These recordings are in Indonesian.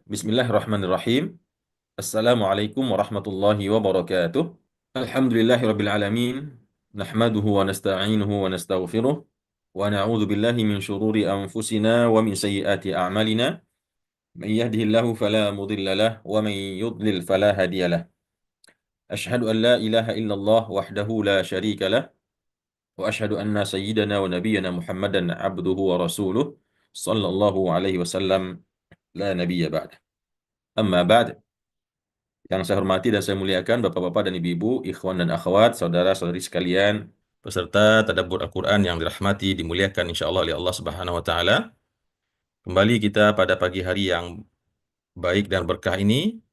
Bismillahirrahmanirrahim. Assalamualaikum warahmatullahi wabarakatuh. Alhamdulillahirabbil alamin. Nahmaduhu wa nasta'inuhu wa nastaghfiruh. Wa na'udzu billahi min syururi anfusina wa min sayyiati a'malina. May yahdihillahu fala mudilla lahu wa may yudlil fala hadiyalah. Asyhadu an la ilaha illallah wahdahu la syarika lah wa asyhadu anna sayyidana wa nabiyyana Muhammadan abduhu wa rasuluh sallallahu alaihi wasallam la nabiyya ba'da. Amma ba'd. Yang saya hormati dan saya muliakan Bapak-bapak dan Ibu-ibu, ikhwan dan akhwat, saudara-saudari sekalian, peserta tadabbur Al-Quran yang dirahmati, dimuliakan insyaallah oleh Allah Subhanahu wa taala. Kembali kita pada pagi hari yang baik dan berkah ini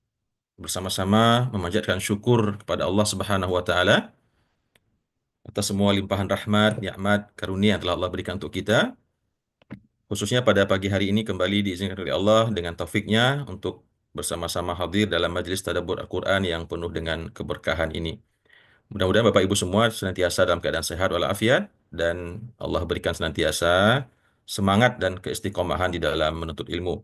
bersama-sama memanjatkan syukur kepada Allah Subhanahu wa taala atas semua limpahan rahmat, nikmat, karunia yang telah Allah berikan untuk kita. Khususnya pada pagi hari ini kembali diizinkan oleh Allah dengan taufiknya untuk bersama-sama hadir dalam majlis tadabbur Al-Quran yang penuh dengan keberkahan ini. Mudah-mudahan Bapak Ibu semua senantiasa dalam keadaan sehat walafiat dan Allah berikan senantiasa semangat dan keistiqomahan di dalam menuntut ilmu.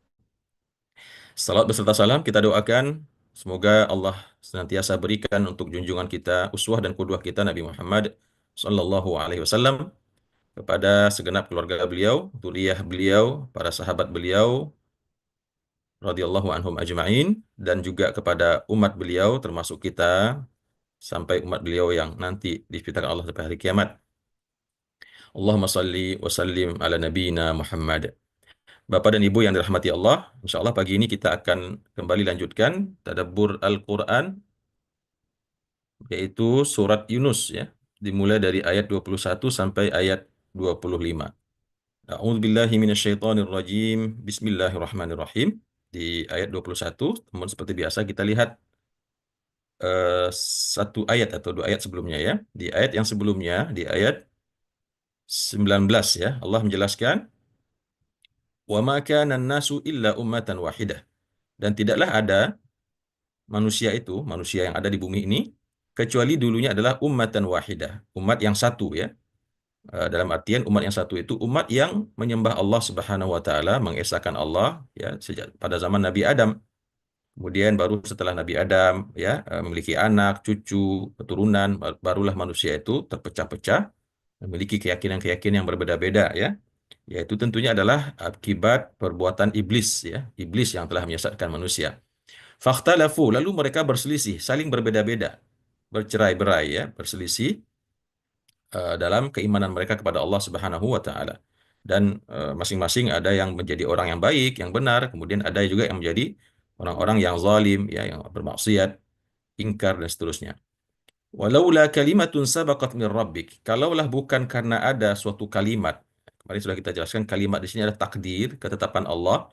Salat beserta salam kita doakan semoga Allah senantiasa berikan untuk junjungan kita, uswah dan qudwah kita Nabi Muhammad sallallahu alaihi wasallam, kepada segenap keluarga beliau, dzurriyyah beliau, para sahabat beliau radhiyallahu anhum ajma'in, dan juga kepada umat beliau termasuk kita sampai umat beliau yang nanti diciptakan Allah sampai hari kiamat. Allahumma salli wa sallim ala nabiyina Muhammad. Bapak dan Ibu yang dirahmati Allah, insyaallah pagi ini kita akan kembali lanjutkan tadabbur Al-Quran, yaitu surat Yunus ya, dimulai dari ayat 21 sampai ayat 25. A'udzubillahi minasyaitonirrajim. Bismillahirrahmanirrahim. Di ayat 21, namun seperti biasa kita lihat satu ayat atau dua ayat sebelumnya ya. Di ayat yang sebelumnya, di ayat 19 ya, Allah menjelaskan, "Wa ma kana an-nasu illa ummatan wahidah." Dan tidaklah ada manusia yang ada di bumi ini, kecuali dulunya adalah ummatan wahidah, umat yang satu ya. Dalam artian umat yang satu itu umat yang menyembah Allah Subhanahu wa taala, mengesahkan Allah ya, sejak pada zaman Nabi Adam. Kemudian baru setelah Nabi Adam ya memiliki anak, cucu, keturunan, barulah manusia itu terpecah-pecah, memiliki keyakinan-keyakinan yang berbeda-beda ya. Yaitu tentunya adalah akibat perbuatan iblis ya, iblis yang telah menyesatkan manusia. Fakhtalafu, lalu mereka berselisih, saling berbeda-beda, bercerai-berai ya, berselisih dalam keimanan mereka kepada Allah Subhanahu wa taala. Dan masing-masing ada yang menjadi orang yang baik, yang benar, kemudian ada juga yang menjadi orang-orang yang zalim ya, yang bermaksiat, ingkar dan seterusnya. Walaula kalimatun sabaqat min rabbik. Kalaulah bukan karena ada suatu kalimat. Kemarin sudah kita jelaskan kalimat di sini ada takdir, ketetapan Allah.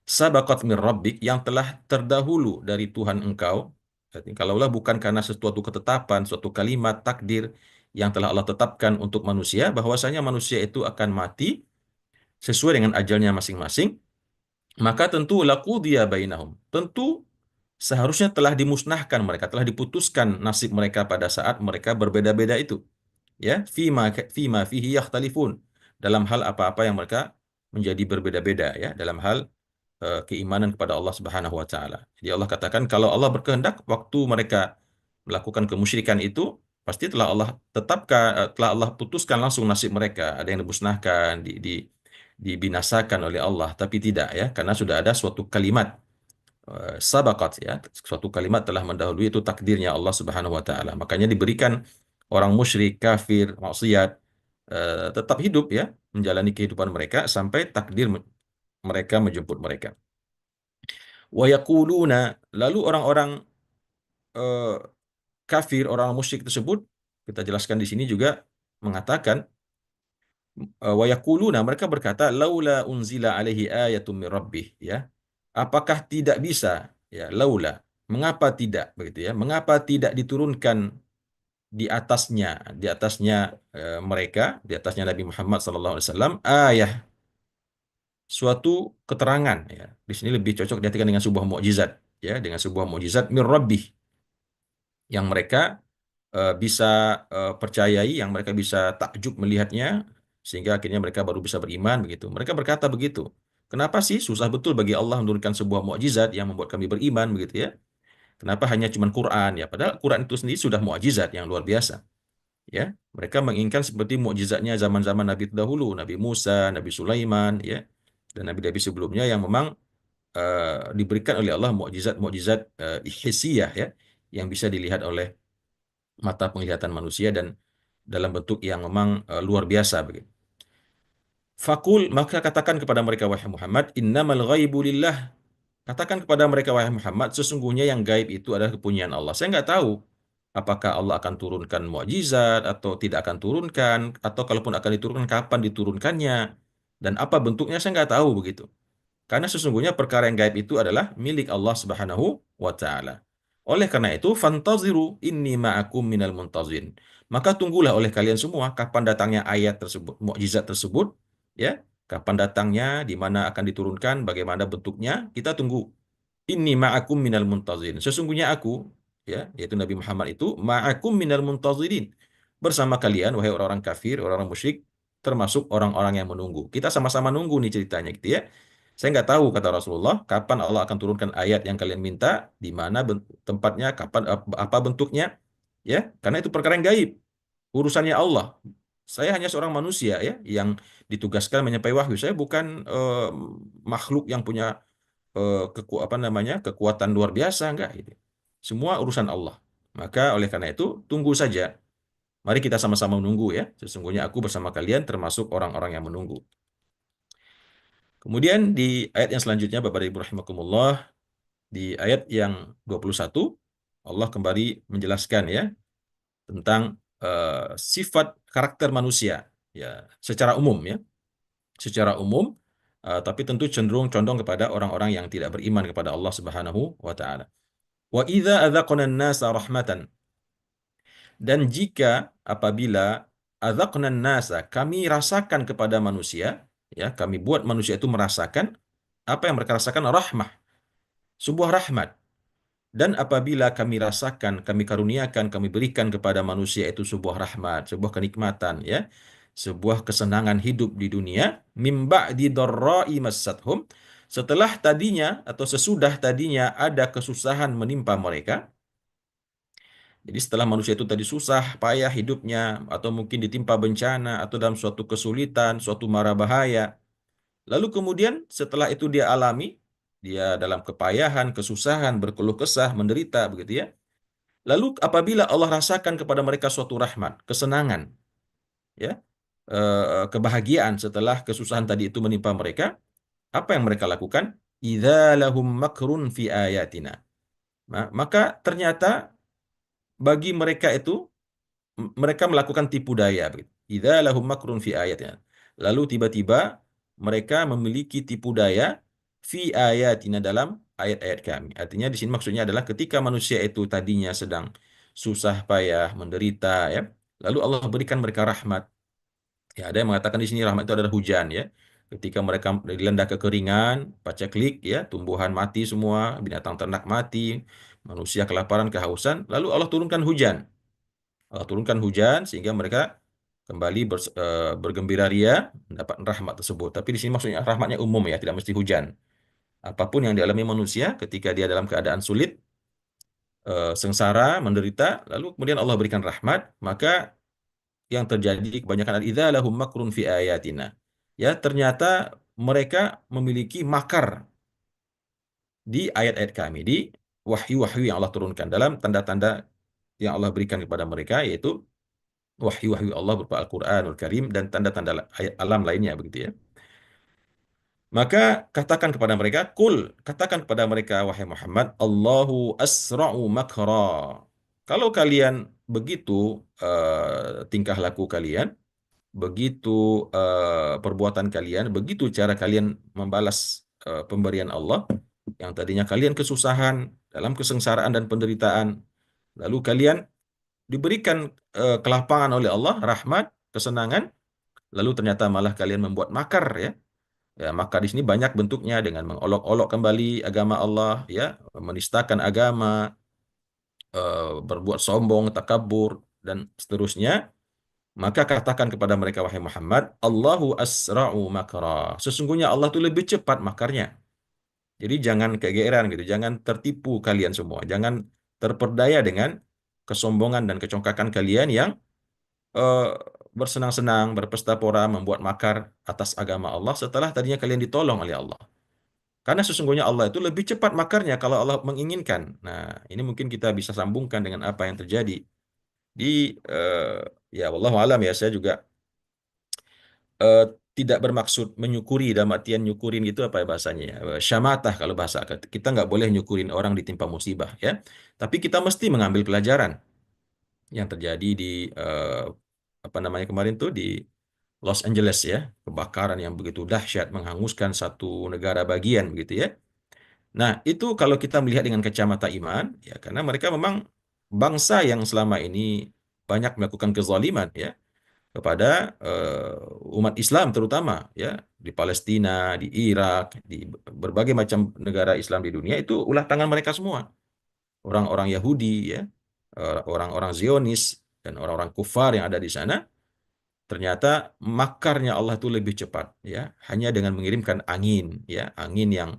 Sabaqat min rabbik, yang telah terdahulu dari Tuhan engkau. Jadi, kalaulah bukan karena sesuatu ketetapan, suatu kalimat takdir yang telah Allah tetapkan untuk manusia, bahwasanya manusia itu akan mati sesuai dengan ajalnya masing-masing, maka tentu laqudiya bainahum. Tentu seharusnya telah dimusnahkan mereka, telah diputuskan nasib mereka pada saat mereka berbeda-beda itu. Ya, fima fihi yakhtalifun. Dalam hal apa-apa yang mereka menjadi berbeda-beda ya, dalam hal keimanan kepada Allah Subhanahu wa taala. Jadi Allah katakan kalau Allah berkehendak waktu mereka melakukan kemusyrikan itu pasti telah Allah tetapkan, telah Allah putuskan langsung nasib mereka, ada yang dimusnahkan, dibinasakan oleh Allah, tapi tidak ya, karena sudah ada suatu kalimat sabaqat ya, suatu kalimat telah mendahului itu takdirnya Allah Subhanahu wa taala. Makanya diberikan orang musyrik, kafir, maksiat tetap hidup ya, menjalani kehidupan mereka sampai takdir mereka menjemput mereka. Wa yaquluna, lalu orang-orang eh, kafir, orang musyrik tersebut, kita jelaskan di sini juga mengatakan wa yaquluna, mereka berkata laula unzila alaihi ayatun min rabbih ya. Apakah tidak bisa ya, laula, mengapa tidak begitu ya? Mengapa tidak diturunkan di atasnya mereka, di atasnya Nabi Muhammad sallallahu alaihi wasallam ayah, suatu keterangan ya. Di sini lebih cocok diartikan dengan sebuah mukjizat ya, dengan sebuah mukjizat mir rabbih yang mereka bisa percayai, yang mereka bisa takjub melihatnya, sehingga akhirnya mereka baru bisa beriman begitu. Mereka berkata begitu. Kenapa sih susah betul bagi Allah menurunkan sebuah mukjizat yang membuat kami beriman begitu ya? Kenapa hanya cuman Quran ya? Padahal Quran itu sendiri sudah mukjizat yang luar biasa. Ya, mereka menginginkan seperti mukjizatnya zaman-zaman Nabi terdahulu, Nabi Musa, Nabi Sulaiman, ya, dan nabi-nabi sebelumnya yang memang diberikan oleh Allah mukjizat-mukjizat hissiyah ya, yang bisa dilihat oleh mata penglihatan manusia dan dalam bentuk yang memang luar biasa begitu. Fakul, maka katakan kepada mereka wahai Muhammad, innamal ghaibu lillah. Katakan kepada mereka wahai Muhammad, sesungguhnya yang gaib itu adalah kepunyaan Allah. Saya nggak tahu apakah Allah akan turunkan mukjizat atau tidak akan turunkan, atau kalaupun akan diturunkan kapan diturunkannya dan apa bentuknya saya nggak tahu begitu. Karena sesungguhnya perkara yang gaib itu adalah milik Allah Subhanahu wa taala. Oleh karena itu, fantaziru inni ma'akum minal muntazin. Maka tunggulah oleh kalian semua kapan datangnya ayat tersebut, mukjizat tersebut, ya. Kapan datangnya, di mana akan diturunkan, bagaimana bentuknya, kita tunggu. Inni ma'akum minal muntazin. Sesungguhnya aku, ya, yaitu Nabi Muhammad itu, ma'akum minal muntazirin. Bersama kalian, wahai orang-orang kafir, orang-orang musyrik, termasuk orang-orang yang menunggu. Kita sama-sama nunggu nih ceritanya gitu ya. Saya nggak tahu, kata Rasulullah, kapan Allah akan turunkan ayat yang kalian minta, di mana tempatnya, kapan, apa bentuknya, ya, karena itu perkara yang gaib, urusannya Allah. Saya hanya seorang manusia ya, yang ditugaskan menyampaikan wahyu. Saya bukan makhluk yang punya apa namanya, kekuatan luar biasa, enggak gitu. Semua urusan Allah. Maka oleh karena itu tunggu saja. Mari kita sama-sama menunggu ya. Sesungguhnya aku bersama kalian termasuk orang-orang yang menunggu. Kemudian di ayat yang selanjutnya Bapak Ibu rahimakumullah, di ayat yang 21 Allah kembali menjelaskan ya tentang sifat karakter manusia ya secara umum ya. Secara umum tapi tentu cenderung condong kepada orang-orang yang tidak beriman kepada Allah Subhanahu wa taala. Wa idza adzaqna an-nasa rahmatan, dan jika apabila adzaqna an-nasa, kami rasakan kepada manusia, ya, kami buat manusia itu merasakan apa yang mereka rasakan, rahmah, sebuah rahmat. Dan apabila kami rasakan, kami karuniakan, kami berikan kepada manusia itu sebuah rahmat, sebuah kenikmatan, ya, sebuah kesenangan hidup di dunia, mim ba'di dharra'i massathum, setelah tadinya atau sesudah tadinya ada kesusahan menimpa mereka. Jadi setelah manusia itu tadi susah, payah hidupnya, atau mungkin ditimpa bencana, atau dalam suatu kesulitan, suatu mara bahaya. Lalu kemudian setelah itu dia alami, dia dalam kepayahan, kesusahan, berkeluh kesah, menderita, begitu ya. Lalu apabila Allah rasakan kepada mereka suatu rahmat, kesenangan, ya, kebahagiaan setelah kesusahan tadi itu menimpa mereka, apa yang mereka lakukan? Idza lahum makrun fi ayatina. Maka ternyata bagi mereka itu mereka melakukan tipu daya begitu. Idza lahum makrun fi ayatina. Lalu tiba-tiba mereka memiliki tipu daya fi ayatina, dalam ayat-ayat kami. Artinya di sini maksudnya adalah ketika manusia itu tadinya sedang susah payah, menderita ya. Lalu Allah berikan mereka rahmat. Ya, ada yang mengatakan di sini rahmat itu adalah hujan ya. Ketika mereka dilanda kekeringan, paceklik ya, tumbuhan mati semua, binatang ternak mati, manusia kelaparan, kehausan, lalu Allah turunkan hujan. Allah turunkan hujan sehingga mereka kembali bergembira ria mendapat rahmat tersebut. Tapi di sini maksudnya rahmatnya umum ya, tidak mesti hujan. Apapun yang dialami manusia ketika dia dalam keadaan sulit, sengsara, menderita, lalu kemudian Allah berikan rahmat, maka yang terjadi kebanyakan al-idza lahum makrun fi ayatina. Ya, ternyata mereka memiliki makar di ayat-ayat kami, di wahyu-wahyu yang Allah turunkan, dalam tanda-tanda yang Allah berikan kepada mereka, yaitu wahyu-wahyu Allah berupa Al-Qur'anul Karim dan tanda-tanda alam lainnya begitu ya. Maka katakan kepada mereka, katakan kepada mereka wahai Muhammad, Allahu asra'u makra. Kalau kalian begitu tingkah laku kalian, begitu perbuatan kalian, begitu cara kalian membalas pemberian Allah, yang tadinya kalian kesusahan, dalam kesengsaraan dan penderitaan, lalu kalian diberikan kelapangan oleh Allah, rahmat, kesenangan, lalu ternyata malah kalian membuat makar ya. Ya, maka di sini banyak bentuknya, dengan mengolok-olok kembali agama Allah ya, menistakan agama, berbuat sombong, takabur dan seterusnya. Maka katakan kepada mereka, wahai Muhammad, Allahu asra'u makra. Sesungguhnya Allah itu lebih cepat makarnya. Jadi jangan kegeeran gitu, jangan tertipu kalian semua. Jangan terperdaya dengan kesombongan dan kecongkakan kalian yang eh, bersenang-senang, berpesta pora, membuat makar atas agama Allah setelah tadinya kalian ditolong oleh Allah. Karena sesungguhnya Allah itu lebih cepat makarnya kalau Allah menginginkan. Nah, ini mungkin kita bisa sambungkan dengan apa yang terjadi di ya wallahu alam ya, saya juga eh, tidak bermaksud menyukuri dalam artian nyukurin gitu apa ya bahasanya ya, syamatah kalau bahasa kita nggak boleh nyukurin orang ditimpa musibah ya, tapi kita mesti mengambil pelajaran yang terjadi di eh, apa namanya kemarin tuh di Los Angeles ya, kebakaran yang begitu dahsyat menghanguskan satu negara bagian begitu ya. Nah, itu kalau kita melihat dengan kacamata iman ya, karena mereka memang bangsa yang selama ini banyak melakukan kezaliman ya kepada umat Islam terutama ya, di Palestina, di Irak, di berbagai macam negara Islam di dunia itu ulah tangan mereka semua. Orang-orang Yahudi ya, orang-orang Zionis dan orang-orang kufar yang ada di sana, ternyata makarnya Allah itu lebih cepat ya, hanya dengan mengirimkan angin ya, angin yang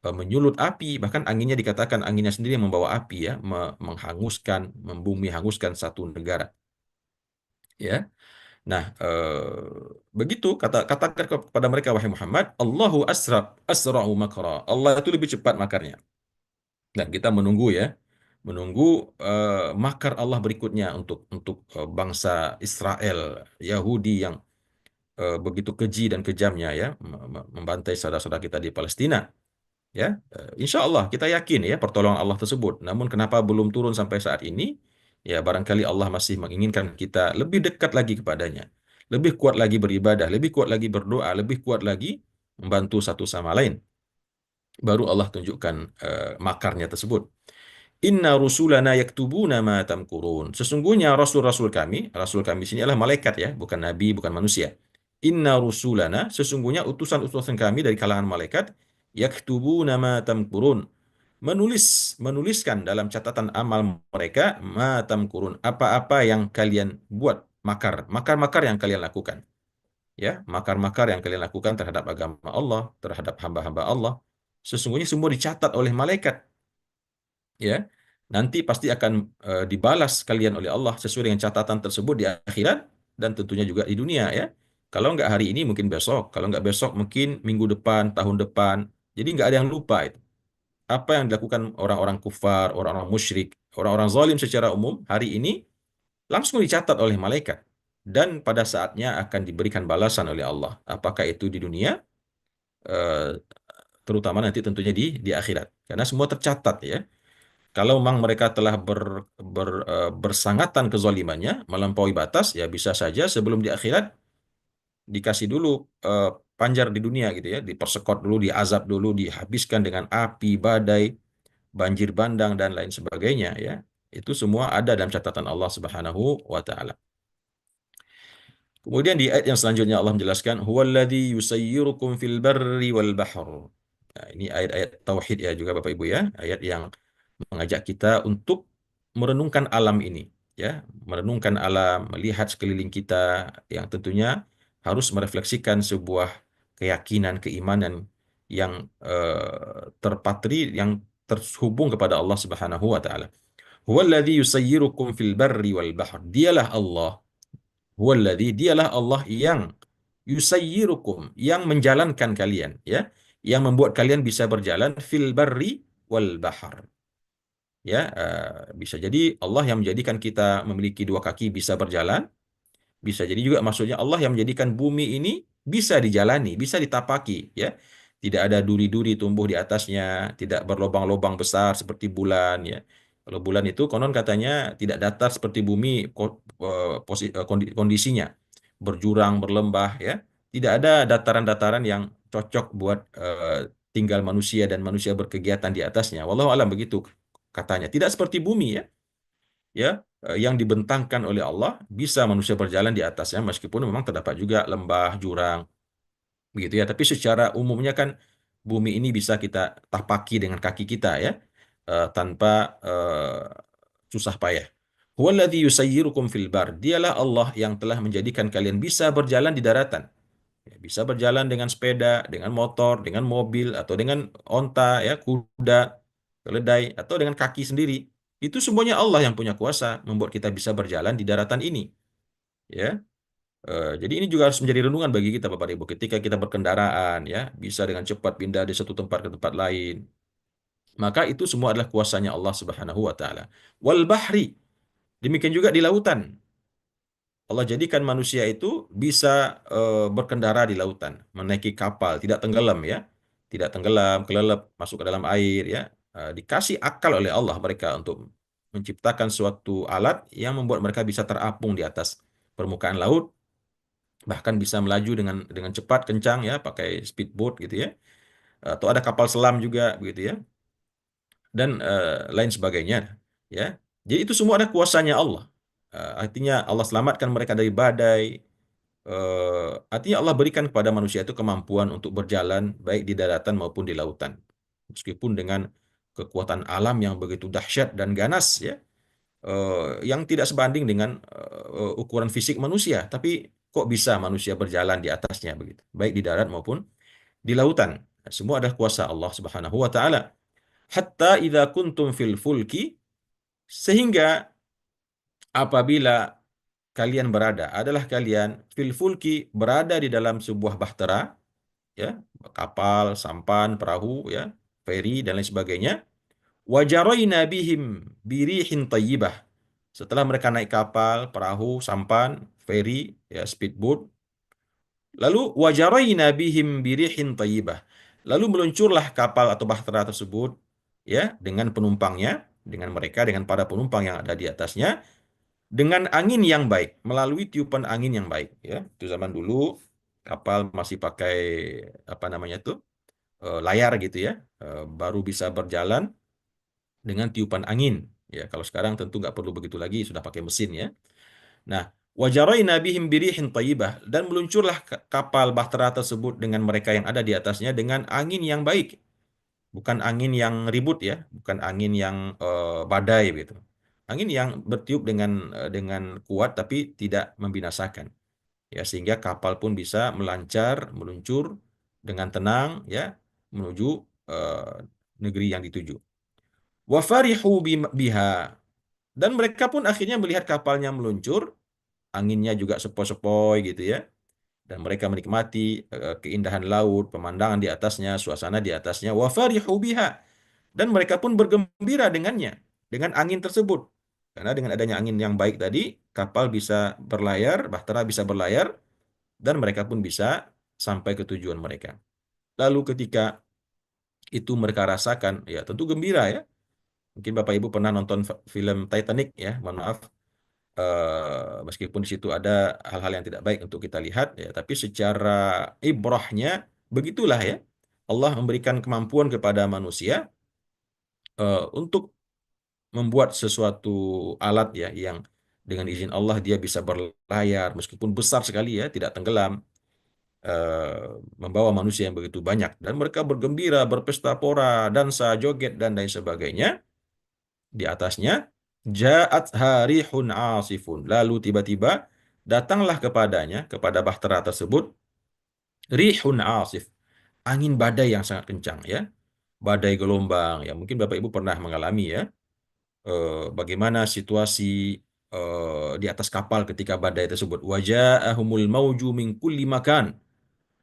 menyulut api, bahkan anginnya dikatakan anginnya sendiri yang membawa api ya, menghanguskan, membumi hanguskan satu negara ya. Nah, begitu katakan kepada mereka, wahai Muhammad, Allahu asra'u makra. Allah itu lebih cepat makarnya. Dan kita menunggu ya, menunggu makar Allah berikutnya untuk bangsa Israel, Yahudi yang begitu keji dan kejamnya ya, membantai saudara-saudara kita di Palestina. Ya, insya Allah kita yakin ya pertolongan Allah tersebut. Namun kenapa belum turun sampai saat ini? Ya, barangkali Allah masih menginginkan kita lebih dekat lagi kepadanya, lebih kuat lagi beribadah, lebih kuat lagi berdoa, lebih kuat lagi membantu satu sama lain. Baru Allah tunjukkan makarnya tersebut. Inna rusulana yaktubuna ma tamkurun. Sesungguhnya rasul kami sini adalah malaikat ya, bukan nabi, bukan manusia. Inna rusulana, sesungguhnya utusan-utusan kami dari kalangan malaikat, yaktubuna ma tamkurun. Menuliskan dalam catatan amal mereka ma tamkurun, apa-apa yang kalian buat, makar-makar yang kalian lakukan. Ya, makar-makar yang kalian lakukan terhadap agama Allah, terhadap hamba-hamba Allah. Sesungguhnya semua dicatat oleh malaikat ya, nanti pasti akan dibalas kalian oleh Allah sesuai dengan catatan tersebut di akhirat dan tentunya juga di dunia ya. Kalau nggak hari ini mungkin besok, kalau nggak besok mungkin minggu depan, tahun depan. Jadi nggak ada yang lupa itu. Apa yang dilakukan orang-orang kufar, orang-orang musyrik, orang-orang zalim secara umum hari ini langsung dicatat oleh malaikat dan pada saatnya akan diberikan balasan oleh Allah. Apakah itu di dunia, eh, terutama nanti tentunya di akhirat. Karena semua tercatat ya. Kalau memang mereka telah bersangatan kezalimannya, melampaui batas, ya bisa saja sebelum di akhirat dikasih dulu eh, panjar di dunia gitu ya, dipersekot dulu, diazab dulu, dihabiskan dengan api, badai, banjir bandang dan lain sebagainya ya. Itu semua ada dalam catatan Allah Subhanahu wa taala. Kemudian di ayat yang selanjutnya Allah menjelaskan, huwallazi yusayyirukum fil barri wal bahr. Nah, ini ayat-ayat tauhid ya juga Bapak Ibu ya, ayat yang mengajak kita untuk merenungkan alam ini ya, merenungkan alam, melihat sekeliling kita yang tentunya harus merefleksikan sebuah keyakinan, keimanan yang terpatri, yang terhubung kepada Allah Subhanahu wa taala. Huwallazi yusayyirukum fil barri wal bahr. Dialah Allah, huwallazi, dialah Allah yang yusayyirukum, yang menjalankan kalian ya, yang membuat kalian bisa berjalan fil barri wal bahr ya, bisa jadi Allah yang menjadikan kita memiliki dua kaki bisa berjalan, bisa jadi juga maksudnya Allah yang menjadikan bumi ini bisa dijalani, bisa ditapaki ya, tidak ada duri-duri tumbuh di atasnya, tidak berlobang-lobang besar seperti bulan ya. Kalau bulan itu konon katanya tidak datar seperti bumi, kondisinya berjurang, berlembah ya, tidak ada dataran-dataran yang cocok buat tinggal manusia dan manusia berkegiatan di atasnya. Wallahu alam begitu katanya. Tidak seperti bumi ya, ya yang dibentangkan oleh Allah bisa manusia berjalan di atasnya meskipun memang terdapat juga lembah, jurang begitu ya. Tapi secara umumnya kan bumi ini bisa kita tapaki dengan kaki kita ya, tanpa susah payah. Huwallazi yusayyirukum fil bar. Dialah Allah yang telah menjadikan kalian bisa berjalan di daratan. Ya, bisa berjalan dengan sepeda, dengan motor, dengan mobil, atau dengan onta, ya, kuda, keledai, atau dengan kaki sendiri. Itu semuanya Allah yang punya kuasa membuat kita bisa berjalan di daratan ini. Ya, jadi ini juga harus menjadi renungan bagi kita, Bapak Ibu, ketika kita berkendaraan, ya, bisa dengan cepat pindah dari satu tempat ke tempat lain. Maka itu semua adalah kuasanya Allah Subhanahu wa taala. Wal bahri, demikian juga di lautan. Allah jadikan manusia itu bisa berkendara di lautan, menaiki kapal, tidak tenggelam, ya. Tidak tenggelam, kelelep, masuk ke dalam air, ya. Dikasih akal oleh Allah mereka untuk menciptakan suatu alat yang membuat mereka bisa terapung di atas permukaan laut, bahkan bisa melaju dengan cepat, kencang, ya, pakai speedboat gitu, ya. Atau ada kapal selam juga begitu, ya. Dan lain sebagainya, ya. Jadi itu semua ada kuasanya Allah. Artinya Allah selamatkan mereka dari badai. Artinya Allah berikan kepada manusia itu kemampuan untuk berjalan baik di daratan maupun di lautan. Meskipun dengan kekuatan alam yang begitu dahsyat dan ganas, ya, yang tidak sebanding dengan ukuran fisik manusia, tapi kok bisa manusia berjalan di atasnya begitu, baik di darat maupun di lautan. Semua adalah kuasa Allah Subhanahu wa taala. Hatta idza kuntum fil fulki, sehingga apabila kalian berada, adalah kalian fil fulki, berada di dalam sebuah bahtera, ya, kapal, sampan, perahu, ya, feri dan lain sebagainya. Wajarayna bihim birihin tayyibah. Setelah mereka naik kapal, perahu, sampan, feri, ya, speedboat, lalu wajarayna bihim birihin tayyibah. Lalu meluncurlah kapal atau bahtera tersebut, ya, dengan penumpangnya, dengan mereka, dengan para penumpang yang ada di atasnya, dengan angin yang baik, melalui tiupan angin yang baik, ya. Itu zaman dulu kapal masih pakai apa namanya tuh, layar gitu, ya. Baru bisa berjalan dengan tiupan angin, ya. Kalau sekarang tentu nggak perlu begitu lagi, sudah pakai mesin, ya. Nah, wajaraina bihim birihin thayyibah, dan meluncurlah kapal bahtera tersebut dengan mereka yang ada di atasnya dengan angin yang baik, bukan angin yang ribut, ya, bukan angin yang badai gitu. Angin yang bertiup dengan kuat tapi tidak membinasakan, ya, sehingga kapal pun bisa melancar, meluncur dengan tenang, ya, menuju eh, negeri yang dituju. Wa farihu biha, dan mereka pun akhirnya melihat kapalnya meluncur, anginnya juga sepoi-sepoi gitu, ya. Dan mereka menikmati keindahan laut, pemandangan di atasnya, suasana di atasnya. Wa farihu biha, dan mereka pun bergembira dengannya, dengan angin tersebut. Karena dengan adanya angin yang baik tadi, kapal bisa berlayar, bahtera bisa berlayar, dan mereka pun bisa sampai ke tujuan mereka. Lalu ketika itu mereka rasakan, ya, tentu gembira, ya. Mungkin Bapak Ibu pernah nonton film Titanic, ya, mohon maaf. Meskipun di situ ada hal-hal yang tidak baik untuk kita lihat, ya, tapi secara ibrahnya begitulah, ya. Allah memberikan kemampuan kepada manusia untuk membuat sesuatu alat, ya, yang dengan izin Allah dia bisa berlayar meskipun besar sekali, ya, tidak tenggelam, eh, membawa manusia yang begitu banyak, dan mereka bergembira, berpesta pora, dansa, joget dan lain sebagainya di atasnya. Ja'at harihun asifun, lalu tiba-tiba datanglah kepadanya, kepada bahtera tersebut, rihun asif, angin badai yang sangat kencang, ya, badai gelombang, ya. Mungkin Bapak Ibu pernah mengalami, ya, bagaimana situasi di atas kapal ketika badai tersebut. Waja'ahumul mauju min kulli makan,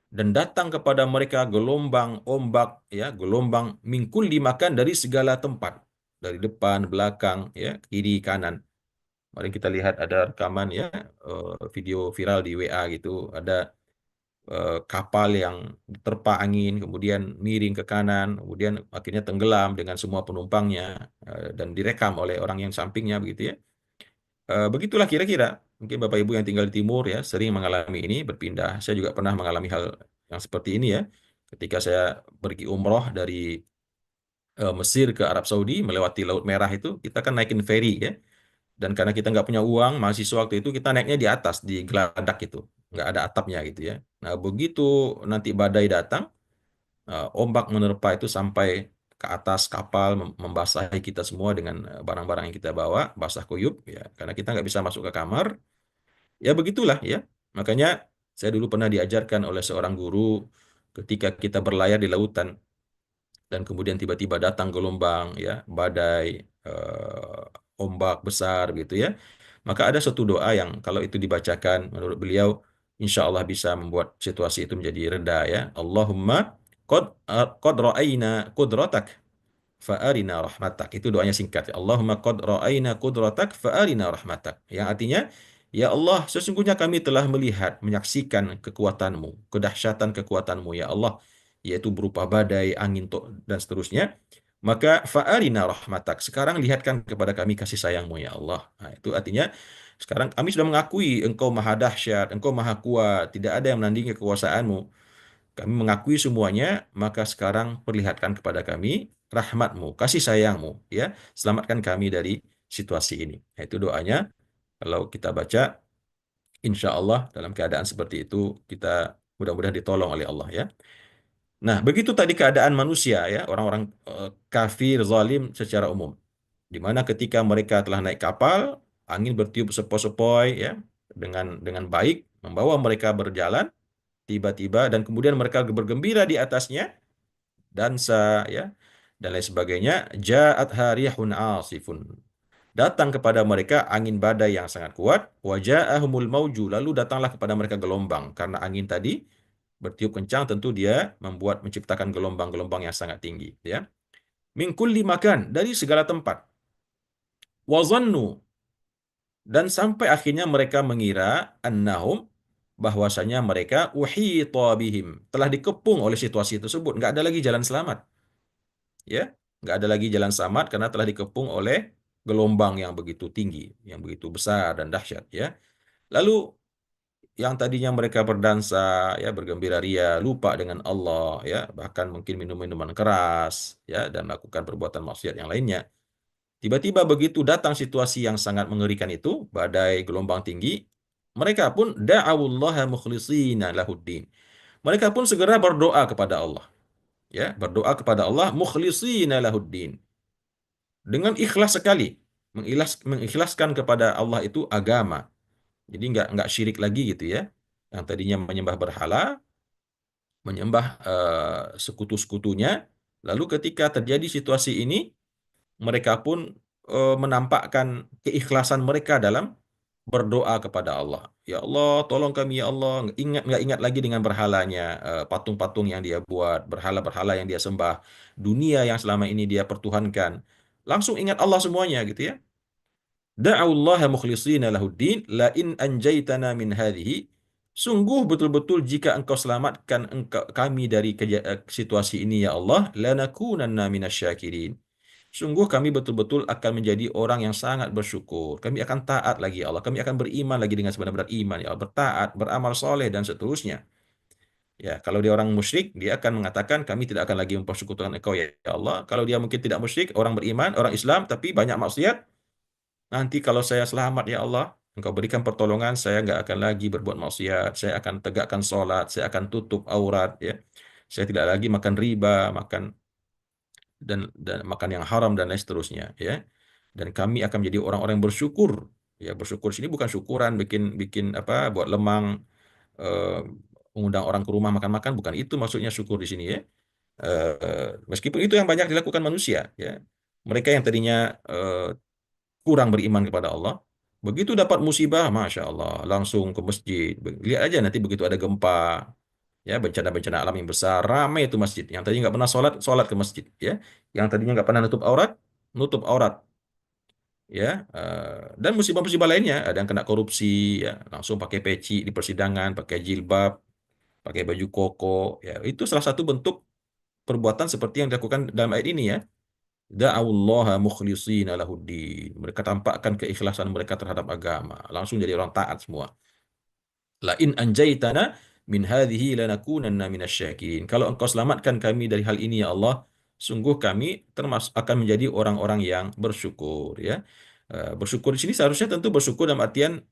dan datang kepada mereka gelombang ombak, ya, gelombang min kulli makan, dari segala tempat, dari depan, belakang, ya, kiri, kanan. Mari kita lihat ada rekaman, ya, video viral di WA gitu, ada kapal yang diterpa angin, kemudian miring ke kanan, kemudian akhirnya tenggelam dengan semua penumpangnya, dan direkam oleh orang yang sampingnya begitu, ya. Begitulah kira-kira. Mungkin Bapak Ibu yang tinggal di timur, ya, sering mengalami ini, berpindah. Saya juga pernah mengalami hal yang seperti ini, ya. Ketika saya pergi umroh dari Mesir ke Arab Saudi melewati Laut Merah itu, kita kan naikin ferry, ya. Dan karena kita nggak punya uang, mahasiswa waktu itu, kita naiknya di atas, di geladak itu, nggak ada atapnya gitu, ya. Nah, begitu nanti badai datang, ombak menerpa itu sampai ke atas kapal, membasahi kita semua dengan barang-barang yang kita bawa, basah kuyup, ya, karena kita nggak bisa masuk ke kamar. Ya begitulah ya. Makanya saya dulu pernah diajarkan oleh seorang guru ketika kita berlayar di lautan dan kemudian tiba-tiba datang gelombang, ya, badai, ombak besar gitu ya. Maka ada satu doa yang kalau itu dibacakan menurut beliau insya Allah bisa membuat situasi itu menjadi reda ya. Allahumma qad ra'ayna qudratak fa'arina rahmatak. Itu doanya singkat. Allahumma qad ra'ayna qudratak fa'arina rahmatak. Yang artinya, ya Allah, sesungguhnya kami telah melihat, menyaksikan kekuatanmu, kedahsyatan kekuatanmu, ya Allah, yaitu berupa badai, angin, dan seterusnya. Maka fa'arina rahmatak. Sekarang lihatkan kepada kami kasih sayangmu, ya Allah. Nah, itu artinya, sekarang kami sudah mengakui engkau maha dahsyat, engkau maha kuat, tidak ada yang menandingi kekuasaanmu. Kami mengakui semuanya, maka sekarang perlihatkan kepada kami rahmatmu, kasih sayangmu, ya. Selamatkan kami dari situasi ini. Nah, itu doanya. Kalau kita baca, insya Allah dalam keadaan seperti itu, kita mudah-mudahan ditolong oleh Allah, ya. Nah, begitu tadi keadaan manusia, ya, orang-orang kafir, zalim secara umum. Di mana ketika mereka telah naik kapal, angin bertiup sepoi-sepoi, ya, dengan baik, membawa mereka berjalan, tiba-tiba dan kemudian mereka bergembira di atasnya, dansa ya dan lain sebagainya. Ja'at harihun asifun, datang kepada mereka angin badai yang sangat kuat. Waja'ahumul mauju, lalu datanglah kepada mereka gelombang, karena angin tadi bertiup kencang, tentu dia menciptakan gelombang-gelombang yang sangat tinggi, ya. Min kulli makan, dari segala tempat. Wazannu, dan sampai akhirnya mereka mengira annahum, bahwasanya mereka uhita bihim, telah dikepung oleh situasi tersebut, nggak ada lagi jalan selamat, ya, nggak ada lagi jalan selamat karena telah dikepung oleh gelombang yang begitu tinggi, yang begitu besar dan dahsyat, ya. Lalu yang tadinya mereka berdansa, ya, bergembira ria, lupa dengan Allah, ya, bahkan mungkin minum minuman keras, ya, dan melakukan perbuatan maksiat yang lainnya. Tiba-tiba begitu datang situasi yang sangat mengerikan itu, badai, gelombang tinggi, mereka pun da'awullaha mukhlishina lahuddin. Mereka pun segera berdoa kepada Allah, ya, berdoa kepada Allah mukhlishina lahuddin, dengan ikhlas sekali, mengikhlaskan kepada Allah itu agama. Jadi nggak syirik lagi gitu ya. Yang tadinya menyembah berhala, menyembah sekutu-sekutunya. Lalu ketika terjadi situasi ini, mereka pun menampakkan keikhlasan mereka dalam berdoa kepada Allah. Ya Allah, tolong kami ya Allah. Nggak ingat lagi dengan berhalanya, patung-patung yang dia buat, berhala-berhala yang dia sembah, dunia yang selama ini dia pertuhankan. Langsung ingat Allah semuanya gitu ya. Da'awullaha mukhlishina lahuddin la in anjaitana min hadhihi. Sungguh betul-betul jika engkau selamatkan kami dari situasi ini ya Allah, lanakunanna minasyakirin. Sungguh kami betul-betul akan menjadi orang yang sangat bersyukur. Kami akan taat lagi ya Allah. Kami akan beriman lagi dengan sebenar-benar iman ya Allah. Bertaat, beramal soleh dan seterusnya. Ya, kalau dia orang musyrik, dia akan mengatakan kami tidak akan lagi mempersekutukan engkau ya Allah. Kalau dia mungkin tidak musyrik, orang beriman, orang Islam tapi banyak maksiat, nanti kalau saya selamat ya Allah, engkau berikan pertolongan, saya nggak akan lagi berbuat maksiat, saya akan tegakkan sholat, saya akan tutup aurat, ya. Saya tidak lagi makan riba, makan dan makan yang haram dan lain seterusnya, ya. Dan kami akan menjadi orang-orang yang bersyukur. Ya, bersyukur sini bukan syukuran bikin bikin apa buat lemang, eh, mengundang orang ke rumah makan-makan, bukan itu maksudnya syukur di sini, ya. Meskipun itu yang banyak dilakukan manusia, ya. Mereka yang tadinya kurang beriman kepada Allah, begitu dapat musibah, masya Allah, langsung ke masjid. Lihat aja nanti begitu ada gempa, ya, bencana-bencana alam yang besar, ramai itu masjid. Yang tadinya nggak pernah sholat, sholat ke masjid, ya. Yang tadinya nggak pernah nutup aurat, ya. Dan musibah-musibah lainnya, ada yang kena korupsi, ya, langsung pakai peci di persidangan, pakai jilbab, pakai baju koko, ya. Itu salah satu bentuk perbuatan seperti yang dilakukan dalam ayat ini, ya. Da'awullaha mukhlishina lahuddin. Mereka tampakkan keikhlasan mereka terhadap agama. Langsung jadi orang taat semua. La in anjaitana min hadhihi lanakunanna minasyakirin. Kalau engkau selamatkan kami dari hal ini ya Allah, sungguh kami termasuk akan menjadi orang-orang yang bersyukur, ya. Bersyukur di sini seharusnya tentu bersyukur dalam artian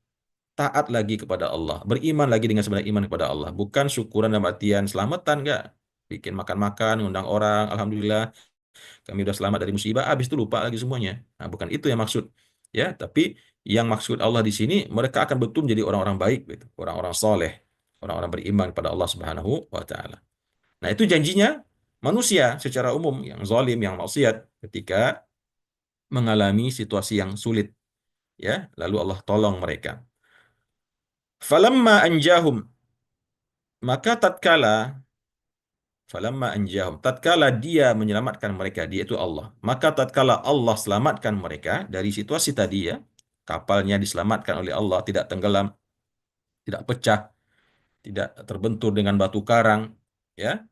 taat lagi kepada Allah, beriman lagi dengan sebenar iman kepada Allah, bukan syukuran dalam artian selamatan, enggak. Bikin makan-makan, ngundang orang, alhamdulillah kami udah selamat dari musibah, habis itu lupa lagi semuanya. Nah, bukan itu yang maksud. Ya, tapi yang maksud Allah di sini, mereka akan betul menjadi orang-orang baik, gitu. Orang-orang soleh, orang-orang beriman pada Allah Subhanahu wa Ta'ala. Nah, itu janjinya manusia secara umum yang zalim, yang maksiat ketika mengalami situasi yang sulit, ya, lalu Allah tolong mereka. Falamma anjahum, maka tatkala dia menyelamatkan mereka, dia itu Allah. Maka tatkala Allah selamatkan mereka dari situasi tadi, ya, kapalnya diselamatkan oleh Allah, tidak tenggelam, tidak pecah, tidak terbentur dengan batu karang, ya.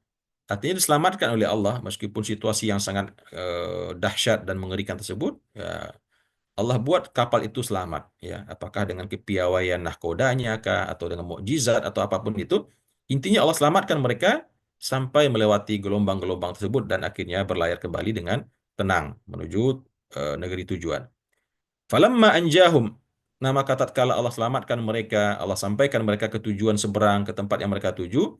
Artinya diselamatkan oleh Allah meskipun situasi yang sangat dahsyat dan mengerikan tersebut, ya, Allah buat kapal itu selamat, ya. Apakah dengan kepiawaian nahkodanya kah, atau dengan mukjizat atau apapun itu, intinya Allah selamatkan mereka sampai melewati gelombang-gelombang tersebut dan akhirnya berlayar kembali dengan tenang menuju negeri tujuan. Falamma anjahum, nah maka tatkala Allah selamatkan mereka, Allah sampaikan mereka ke tujuan seberang, ke tempat yang mereka tuju,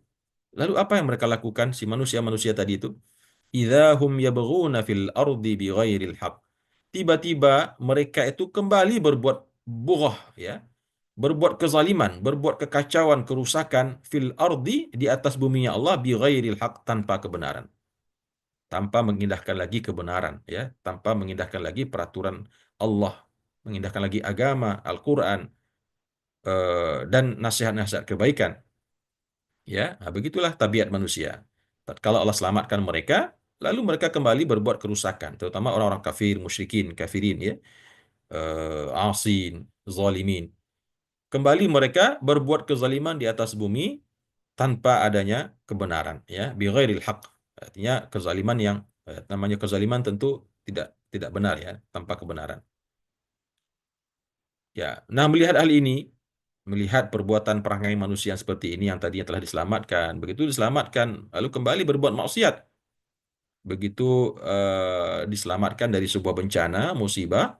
lalu apa yang mereka lakukan si manusia-manusia tadi itu? Idahum yabghuna fil ardi bighairil haq. Tiba-tiba mereka itu kembali berbuat bughah, ya, berbuat kezaliman, berbuat kekacauan, kerusakan fil ardi, di atas buminya Allah, bighairil haq, tanpa kebenaran, tanpa mengindahkan lagi kebenaran, ya, tanpa mengindahkan lagi peraturan Allah, mengindahkan lagi agama, Al-Qur'an, dan nasihat-nasihat kebaikan. Ya, nah, begitulah tabiat manusia. Tatkala Allah selamatkan mereka, lalu mereka kembali berbuat kerusakan, terutama orang-orang kafir, musyrikin, kafirin, ya, asin, zalimin. Kembali mereka berbuat kezaliman di atas bumi tanpa adanya kebenaran, ya, bighairil haq. Artinya kezaliman yang namanya kezaliman tentu tidak tidak benar, ya, tanpa kebenaran. Ya, nah, melihat hal ini, melihat perbuatan perangai manusia yang seperti ini yang tadinya telah diselamatkan, begitu diselamatkan lalu kembali berbuat maksiat. Begitu diselamatkan dari sebuah bencana, musibah,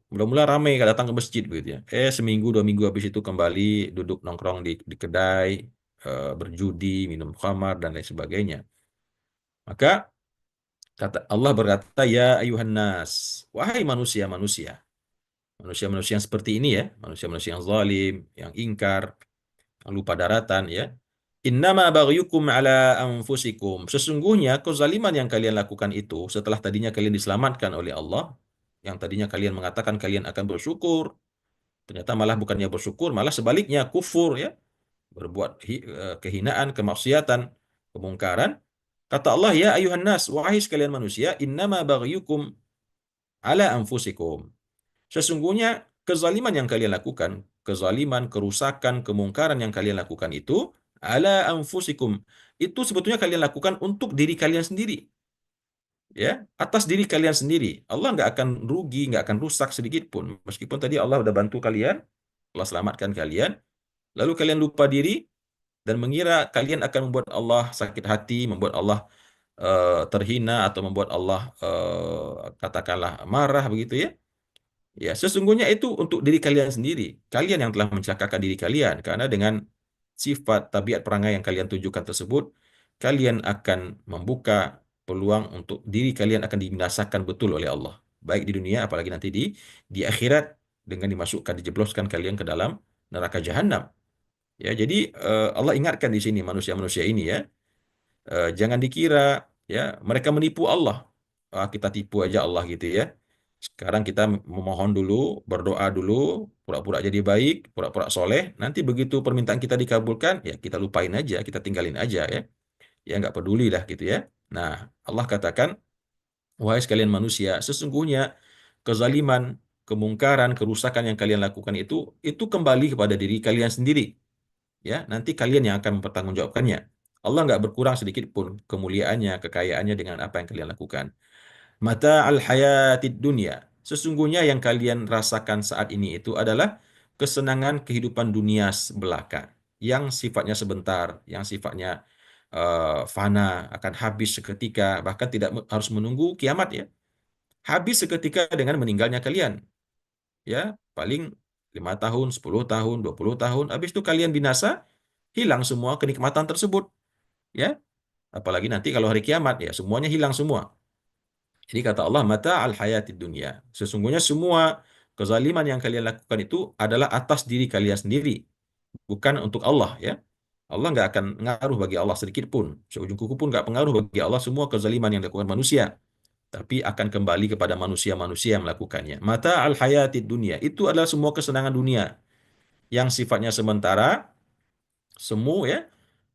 mula-mula ramai datang ke masjid begitu, ya. Seminggu 2 minggu habis itu kembali duduk nongkrong di kedai, berjudi, minum khamar dan lain sebagainya. Maka kata Allah berkata, ya ayuhan nas, wahai manusia-manusia. Manusia-manusia yang seperti ini, ya, manusia-manusia yang zalim, yang ingkar, yang lupa daratan, ya. Innama baghyukum ala anfusikum. Sesungguhnya kezaliman yang kalian lakukan itu setelah tadinya kalian diselamatkan oleh Allah, yang tadinya kalian mengatakan kalian akan bersyukur, ternyata malah bukannya bersyukur, malah sebaliknya kufur, ya, berbuat kehinaan, kemaksiatan, kemungkaran. Kata Allah, ya ayuhan nas, wahai sekalian manusia, innama baghyukum ala anfusikum. Sesungguhnya kezaliman yang kalian lakukan, kezaliman, kerusakan, kemungkaran yang kalian lakukan itu, ala anfusikum. Itu sebetulnya kalian lakukan untuk diri kalian sendiri. Ya, atas diri kalian sendiri. Allah nggak akan rugi, nggak akan rusak sedikit pun. Meskipun tadi Allah udah bantu kalian, Allah selamatkan kalian, lalu kalian lupa diri dan mengira kalian akan membuat Allah sakit hati, membuat Allah terhina, atau membuat Allah katakanlah marah begitu, ya. Ya, sesungguhnya itu untuk diri kalian sendiri. Kalian yang telah mencelakakan diri kalian, karena dengan sifat tabiat perangai yang kalian tunjukkan tersebut, kalian akan membuka peluang untuk diri kalian akan dibinasakan betul oleh Allah. Baik di dunia, apalagi nanti di akhirat, dengan dimasukkan, dijebloskan kalian ke dalam neraka jahanam. Ya, jadi Allah ingatkan di sini manusia-manusia ini, ya. Jangan dikira, ya, mereka menipu Allah. Kita tipu aja Allah gitu, ya. Sekarang kita memohon dulu, berdoa dulu, pura-pura jadi baik, pura-pura soleh. Nanti begitu permintaan kita dikabulkan, ya kita lupain aja, kita tinggalin aja, ya. Ya nggak peduli lah gitu, ya. Nah, Allah katakan, wahai sekalian manusia, sesungguhnya kezaliman, kemungkaran, kerusakan yang kalian lakukan itu kembali kepada diri kalian sendiri. Ya, nanti kalian yang akan mempertanggungjawabkannya. Allah nggak berkurang sedikit pun kemuliaannya, kekayaannya dengan apa yang kalian lakukan. Mata al-hayatid dunia. Sesungguhnya yang kalian rasakan saat ini itu adalah kesenangan kehidupan dunia belaka, yang sifatnya sebentar, yang sifatnya fana, akan habis seketika, bahkan tidak harus menunggu kiamat, ya. Habis seketika dengan meninggalnya kalian. Ya, paling 5 tahun, 10 tahun, 20 tahun, habis itu kalian binasa, hilang semua kenikmatan tersebut. Ya, Apalagi nanti kalau hari kiamat ya semuanya hilang semua. Jadi kata Allah, mata al hayatid dunia. Sesungguhnya semua kezaliman yang kalian lakukan itu adalah atas diri kalian sendiri, bukan untuk Allah ya. Allah nggak akan ngaruh bagi Allah sedikit pun. Seujung kuku pun nggak pengaruh bagi Allah semua kezaliman yang dilakukan manusia. Tapi akan kembali kepada manusia-manusia yang melakukannya. Mata al hayatid dunia. Itu adalah semua kesenangan dunia yang sifatnya sementara, semu ya.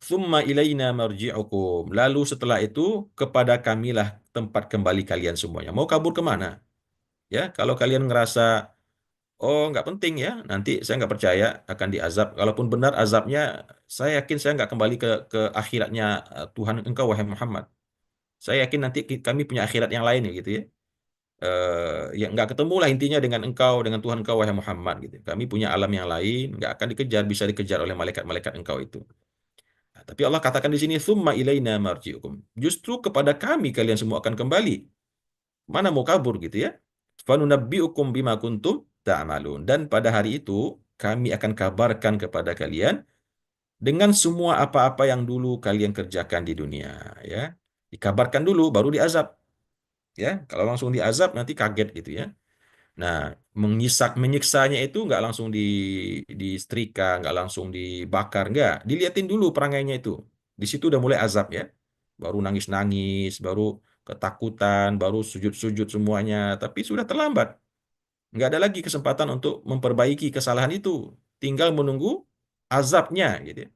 Thumma ilaina marji'ukum. Lalu setelah itu kepada kamilah tempat kembali kalian semuanya. Mau kabur kemana? Ya, kalau kalian ngerasa oh nggak penting ya, nanti saya nggak percaya akan diazab. Kalaupun benar azabnya, saya yakin saya nggak kembali ke akhiratnya Tuhan engkau wahai Muhammad. Saya yakin nanti kami punya akhirat yang lain ya gitu ya. Ya nggak ketemu lah intinya dengan engkau, dengan Tuhan engkau wahai Muhammad gitu. Kami punya alam yang lain, nggak akan dikejar, bisa dikejar oleh malaikat-malaikat engkau itu. Nah, tapi Allah katakan di sini, "Tsumma ilaina marji'ukum." Justru kepada kami kalian semua akan kembali. Mana mau kabur gitu ya? Fanunabbi'ukum bima kuntum ta'malun. Dan pada hari itu kami akan kabarkan kepada kalian dengan semua apa-apa yang dulu kalian kerjakan di dunia, ya. Dikabarkan dulu baru diazab, ya. Kalau langsung diazab nanti kaget gitu ya. Nah, menyiksanya itu nggak langsung disetrika, nggak langsung dibakar, nggak. Diliatin dulu perangainya itu. Di situ udah mulai azab ya. Baru nangis-nangis, baru ketakutan, baru sujud-sujud semuanya. Tapi sudah terlambat. Nggak ada lagi kesempatan untuk memperbaiki kesalahan itu. Tinggal menunggu azabnya gitu ya.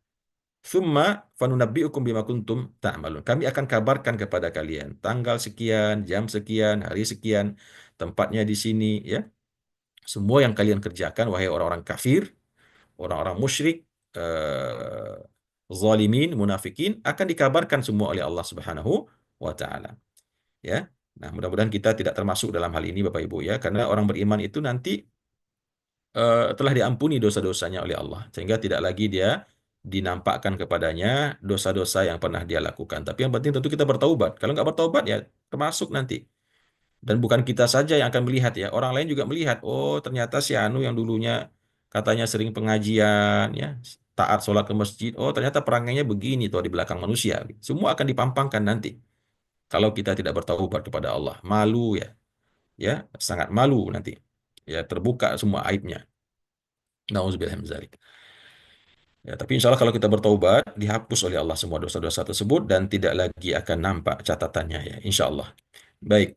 Summa fanunabbi'ukum bima kuntum ta'malun. Kami akan kabarkan kepada kalian tanggal sekian, jam sekian, hari sekian, tempatnya di sini ya. Semua yang kalian kerjakan, wahai orang-orang kafir, orang-orang musyrik, eh, zalimin, munafikin, akan dikabarkan semua oleh Allah Subhanahu wa Ta'ala. Ya, nah mudah-mudahan kita tidak termasuk dalam hal ini, Bapak Ibu ya, karena orang beriman itu nanti telah diampuni dosa-dosanya oleh Allah, sehingga tidak lagi dia dinampakkan kepadanya dosa-dosa yang pernah dia lakukan. Tapi yang penting tentu kita bertaubat. Kalau nggak bertaubat ya termasuk nanti. Dan bukan kita saja yang akan melihat ya, orang lain juga melihat, oh ternyata si Anu yang dulunya katanya sering pengajian, ya, taat sholat ke masjid, oh ternyata perangainya begini tuh di belakang manusia. Semua akan dipampangkan nanti. Kalau kita tidak bertaubat kepada Allah, malu ya, ya sangat malu nanti. Ya terbuka semua aibnya. Nauzubillah min dzalik. Ya, tapi insya Allah kalau kita bertaubat, dihapus oleh Allah semua dosa-dosa tersebut dan tidak lagi akan nampak catatannya ya, insya Allah. Baik.